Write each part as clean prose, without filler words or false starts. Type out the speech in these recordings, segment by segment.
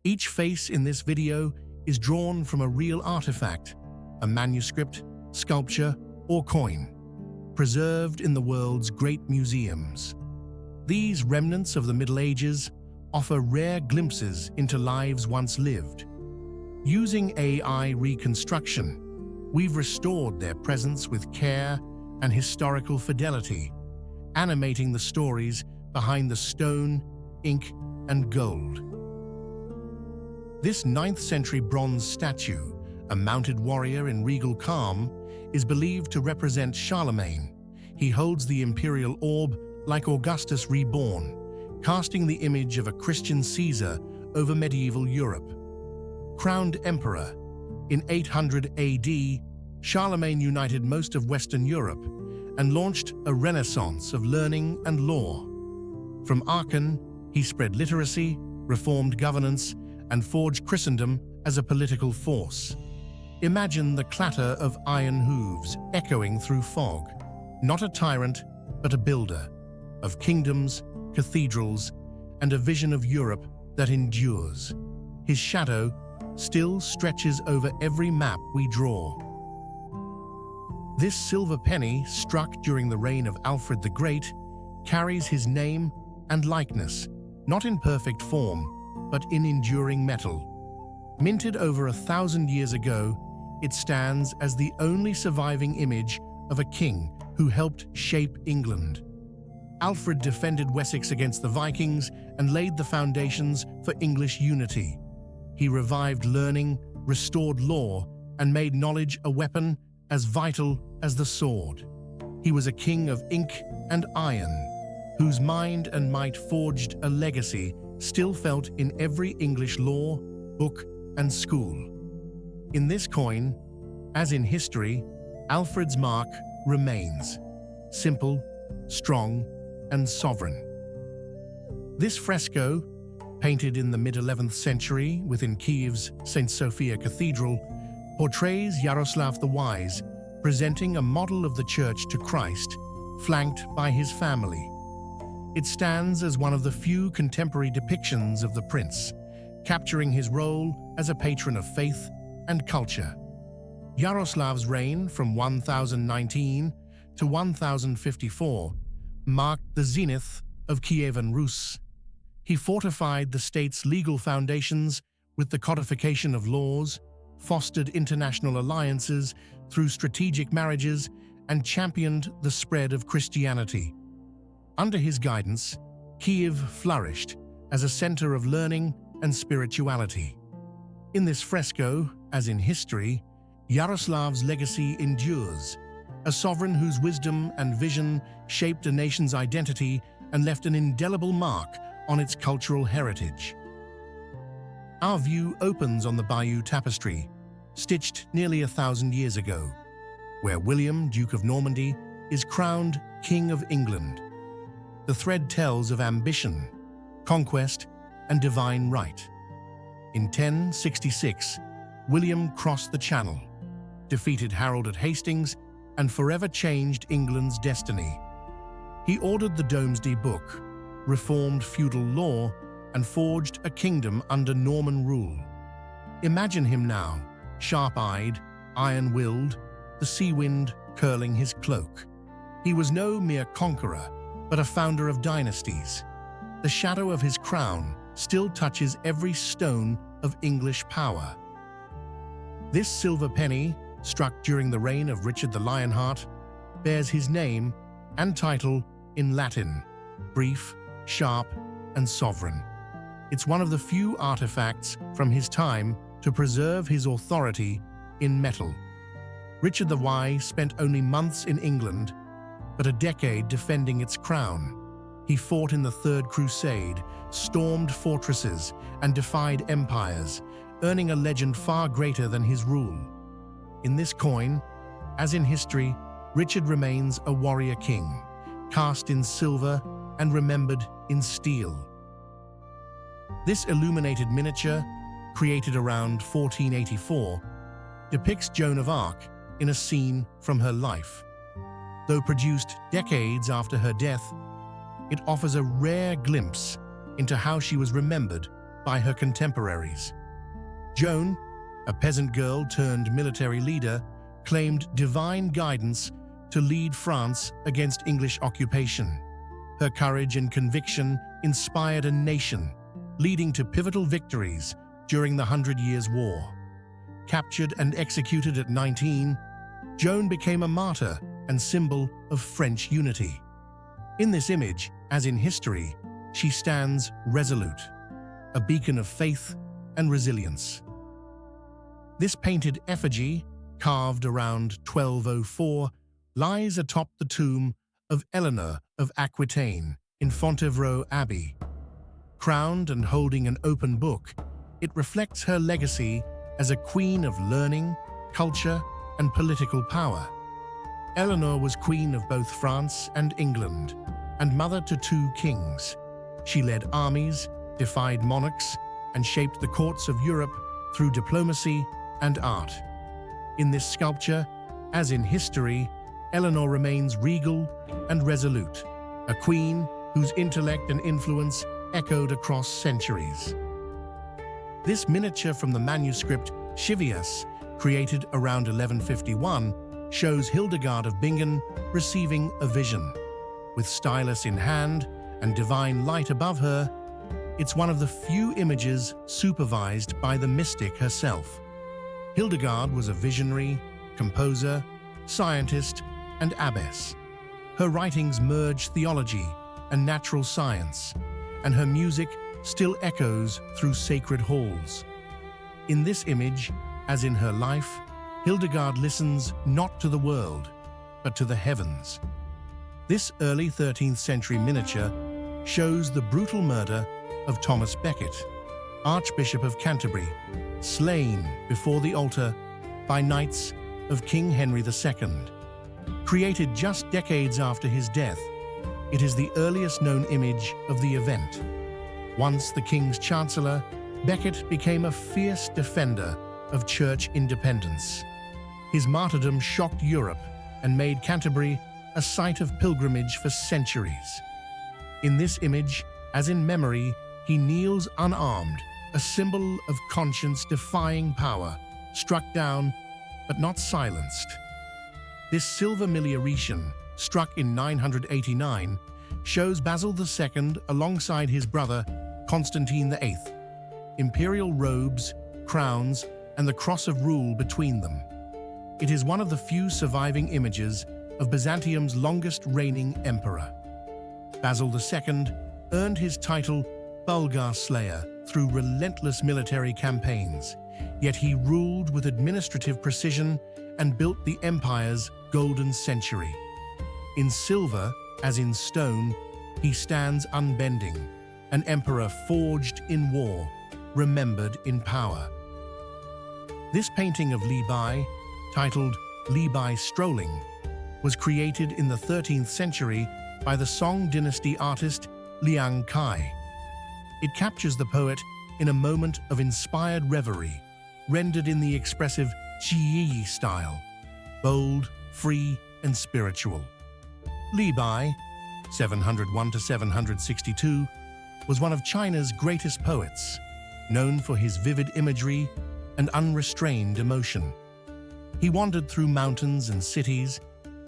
Each face in this video is drawn from a real artifact, a manuscript, sculpture, or coin, preserved in the world's great museums. These remnants of the Middle Ages offer rare glimpses into lives once lived. Using AI reconstruction, we've restored their presence with care and historical fidelity, animating the stories behind the stone, ink, and gold. This 9th century bronze statue, a mounted warrior in regal calm, is believed to represent Charlemagne. He holds the imperial orb like Augustus reborn, casting the image of a Christian Caesar over medieval Europe. Crowned emperor, in 800 AD, Charlemagne united most of Western Europe and launched a renaissance of learning and law. From Aachen, he spread literacy, reformed governance, and forged Christendom as a political force. Imagine the clatter of iron hooves echoing through fog. Not a tyrant, but a builder of kingdoms, cathedrals, and a vision of Europe that endures. His shadow still stretches over every map we draw. This silver penny, struck during the reign of Alfred the Great, carries his name and likeness, not in perfect form, but in enduring metal. Minted over 1,000 years ago, it stands as the only surviving image of a king who helped shape England. Alfred defended Wessex against the Vikings and laid the foundations for English unity. He revived learning, restored law, and made knowledge a weapon as vital as the sword. He was a king of ink and iron, whose mind and might forged a legacy still felt in every English law, book, and school. In this coin, as in history, Alfred's mark remains simple, strong, and sovereign. This fresco, painted in the mid-11th century within Kiev's St. Sophia Cathedral, portrays Yaroslav the Wise, presenting a model of the church to Christ, flanked by his family. It stands as one of the few contemporary depictions of the prince, capturing his role as a patron of faith and culture. Yaroslav's reign from 1019 to 1054 marked the zenith of Kievan Rus. He fortified the state's legal foundations with the codification of laws, fostered international alliances through strategic marriages, and championed the spread of Christianity. Under his guidance, Kiev flourished as a center of learning and spirituality. In this fresco, as in history, Yaroslav's legacy endures, a sovereign whose wisdom and vision shaped a nation's identity and left an indelible mark on its cultural heritage. Our view opens on the Bayeux Tapestry, stitched nearly 1,000 years ago, where William, Duke of Normandy, is crowned King of England. The thread tells of ambition, conquest, and divine right. In 1066, William crossed the Channel, defeated Harold at Hastings, and forever changed England's destiny. He ordered the Domesday Book, reformed feudal law, and forged a kingdom under Norman rule. Imagine him now, sharp-eyed, iron-willed, the sea wind curling his cloak. He was no mere conqueror, but a founder of dynasties. The shadow of his crown still touches every stone of English power. This silver penny, struck during the reign of Richard the Lionheart, bears his name and title in Latin, brief, sharp, and sovereign. It's one of the few artifacts from his time to preserve his authority in metal. Richard the Wise spent only months in England, but a decade defending its crown. He fought in the Third Crusade, stormed fortresses, and defied empires, earning a legend far greater than his rule. In this coin, as in history, Richard remains a warrior king, cast in silver and remembered in steel. This illuminated miniature, created around 1484, depicts Joan of Arc in a scene from her life. Though produced decades after her death, it offers a rare glimpse into how she was remembered by her contemporaries. Joan, a peasant girl turned military leader, claimed divine guidance to lead France against English occupation. Her courage and conviction inspired a nation, leading to pivotal victories during the 100 Years' War. Captured and executed at 19, Joan became a martyr and symbol of French unity. In this image, as in history, she stands resolute, a beacon of faith and resilience. This painted effigy, carved around 1204, lies atop the tomb of Eleanor of Aquitaine in Fontevraud Abbey. Crowned and holding an open book, it reflects her legacy as a queen of learning, culture, and political power. Eleanor was queen of both France and England, and mother to 2 kings. She led armies, defied monarchs, and shaped the courts of Europe through diplomacy and art. In this sculpture, as in history, Eleanor remains regal and resolute, a queen whose intellect and influence echoed across centuries. This miniature from the manuscript Simiao, created around 1151, shows Hildegard of Bingen receiving a vision. With stylus in hand and divine light above her, it's one of the few images supervised by the mystic herself. Hildegard was a visionary, composer, scientist, and abbess. Her writings merge theology and natural science, and her music still echoes through sacred halls. In this image, as in her life, Hildegard listens not to the world, but to the heavens. This early 13th century miniature shows the brutal murder of Thomas Becket, Archbishop of Canterbury, slain before the altar by knights of King Henry II. Created just decades after his death, it is the earliest known image of the event. Once the king's chancellor, Becket became a fierce defender of church independence. His martyrdom shocked Europe and made Canterbury a site of pilgrimage for centuries. In this image, as in memory, he kneels unarmed, a symbol of conscience-defying power, struck down but not silenced. This silver miliaretion, struck in 989, shows Basil II alongside his brother Constantine VIII, imperial robes, crowns, and the cross of rule between them. It is one of the few surviving images of Byzantium's longest reigning emperor. Basil II earned his title Bulgar-Slayer through relentless military campaigns, yet he ruled with administrative precision and built the empire's golden century. In silver, as in stone, he stands unbending, an emperor forged in war, remembered in power. This painting of Li Bai, titled Li Bai Strolling, was created in the 13th century by the Song dynasty artist Liang Kai. It captures the poet in a moment of inspired reverie, rendered in the expressive Qi style, bold, free, and spiritual. Li Bai, 701 to 762, was one of China's greatest poets, known for his vivid imagery and unrestrained emotion. He wandered through mountains and cities,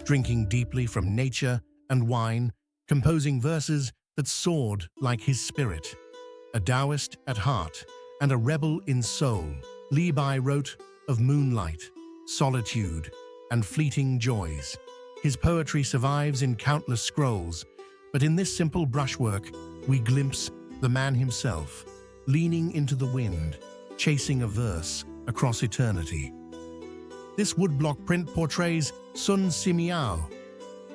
drinking deeply from nature and wine, composing verses that soared like his spirit. A Taoist at heart and a rebel in soul, Li Bai wrote of moonlight, solitude, and fleeting joys. His poetry survives in countless scrolls, but in this simple brushwork, we glimpse the man himself, leaning into the wind, chasing a verse across eternity. This woodblock print portrays Sun Simiao,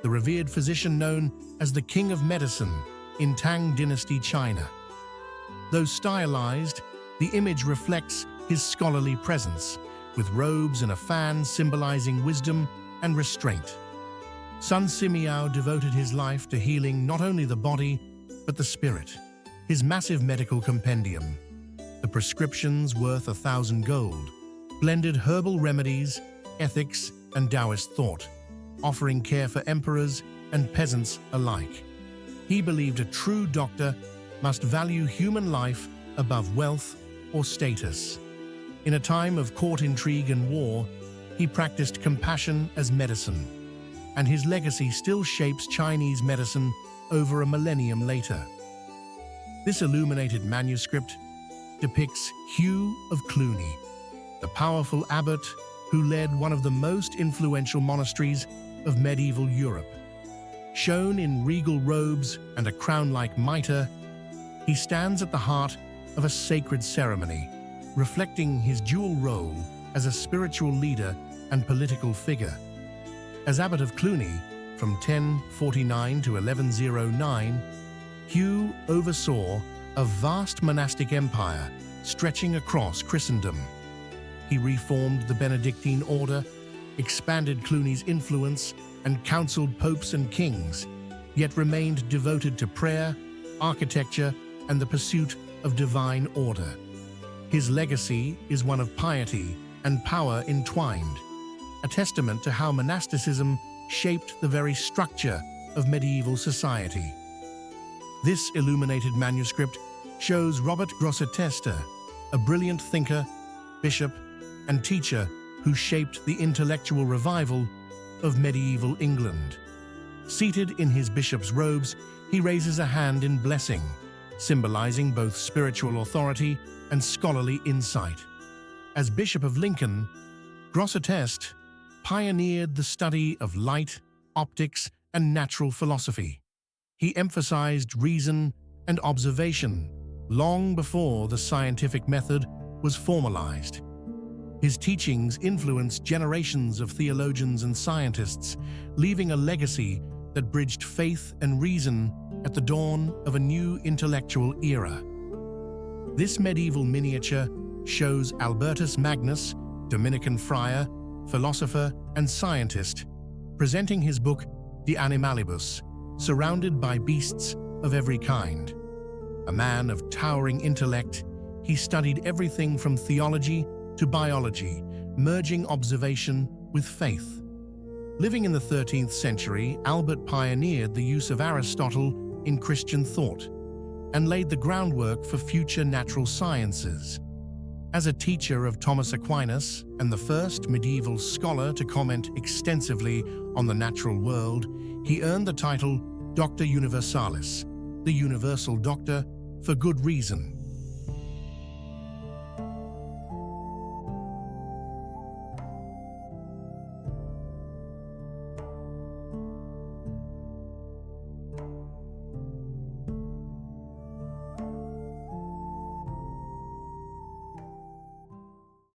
the revered physician known as the King of Medicine in Tang Dynasty China. Though stylized, the image reflects his scholarly presence, with robes and a fan symbolizing wisdom and restraint. Sun Simiao devoted his life to healing not only the body, but the spirit. His massive medical compendium, the prescriptions worth 1,000 gold, blended herbal remedies, ethics, and Taoist thought, offering care for emperors and peasants alike. He believed a true doctor must value human life above wealth or status. In a time of court intrigue and war, he practiced compassion as medicine, and his legacy still shapes Chinese medicine over a millennium later. This illuminated manuscript depicts Hugh of Cluny, the powerful abbot who led one of the most influential monasteries of medieval Europe. Shown in regal robes and a crown-like mitre, he stands at the heart of a sacred ceremony, reflecting his dual role as a spiritual leader and political figure. As Abbot of Cluny, from 1049 to 1109, Hugh oversaw a vast monastic empire stretching across Christendom. He reformed the Benedictine order, expanded Cluny's influence, and counseled popes and kings, yet remained devoted to prayer, architecture, and the pursuit of divine order. His legacy is one of piety and power entwined, a testament to how monasticism shaped the very structure of medieval society. This illuminated manuscript shows Robert Grosseteste, a brilliant thinker, bishop, and teacher who shaped the intellectual revival of medieval England. Seated in his bishop's robes, he raises a hand in blessing, symbolizing both spiritual authority and scholarly insight. As Bishop of Lincoln, Grosseteste pioneered the study of light, optics, and natural philosophy. He emphasized reason and observation long before the scientific method was formalized. His teachings influenced generations of theologians and scientists, leaving a legacy that bridged faith and reason at the dawn of a new intellectual era. This medieval miniature shows Albertus Magnus, Dominican friar, philosopher, and scientist, presenting his book De Animalibus, surrounded by beasts of every kind. A man of towering intellect, he studied everything from theology to biology, merging observation with faith. Living in the 13th century, Albert pioneered the use of Aristotle in Christian thought and laid the groundwork for future natural sciences. As a teacher of Thomas Aquinas and the first medieval scholar to comment extensively on the natural world, he earned the title Doctor Universalis, the universal doctor, for good reason.